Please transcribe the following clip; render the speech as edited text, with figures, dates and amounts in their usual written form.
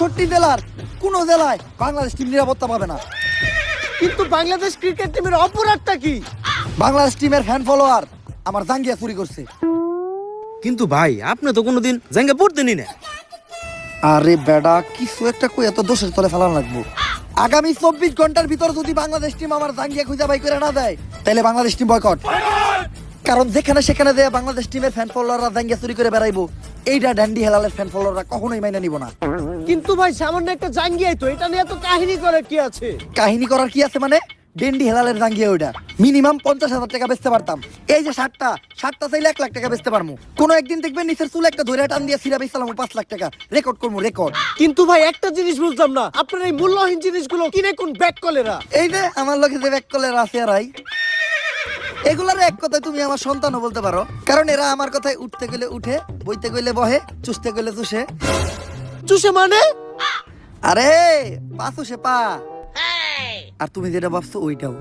৬৬ জেলার কোন জেলায় বাংলাদেশ টিম নিরাপত্তা পাবে না। কিন্তু বাংলাদেশ ক্রিকেট টিমের অপরাধটা কি? বাংলাদেশ টিমের ফ্যান ফলোয়ার আমার জাঙ্গিয়া চুরি করছে। কিন্তু ভাই আপনি তো কোনোদিন জাঙ্গা পড়তেনি না। আরে বেডা, কিছু একটা কই এত দোষের তলে ফেলানো লাগবো। আগামী ২৪ ঘন্টার ভিতর যদি বাংলাদেশ টিম আমার জাঙ্গিয়া খুঁজে বাই করে না দেয়, তাহলে বাংলাদেশ টিম বয়কট। কারণ যেখানে সেখানে দেয়া বাংলাদেশ টিমের ফ্যান ফলোয়াররা জাঙ্গিয়া চুরি করে বেড়াইবো, এইটা ড্যান্ডি হেলালের ফ্যান ফলোয়াররা কখনোই মাইনা নিব না। কিন্তু ভাই সামান্য একটা জাঙ্গিয়াই তো, এটা নিয়ে এত কাহিনী করে কি আছে? কাহিনী করার কি আছে মানে? ডেন্ডি হেলালের জাঙ্গিয়া ওইটা মিনিমাম ৫০,০০০ টাকা বেচতে পারতাম। এই যে শার্টটা চাইলে ১ লাখ টাকা বেচতে পারবো। কোনো একদিন দেখবেন নিচের চুল একটা ধরে টান দিয়ে সিরা বেচলাম ৫ লাখ টাকা, রেকর্ড করবো রেকর্ড। কিন্তু ভাই একটা জিনিস বুঝলাম না, আপনার এই মূল্যহীন জিনিসগুলো কিনে কোন ব্যাক কলেরা? এই যে আমার লোকে যে ব্যাক কলের আছে এরাই, এগুলার এক কথায় তুমি আমার সন্তানও বলতে পারো। কারণ এরা আমার কথায় উঠতে গেলে উঠে, বইতে গেলে বহে, চুষতে গেলে চুষে। চুষে মানে? আরে পা চুষে পা। আর তুমি যেটা ভাবছো ওইটাও।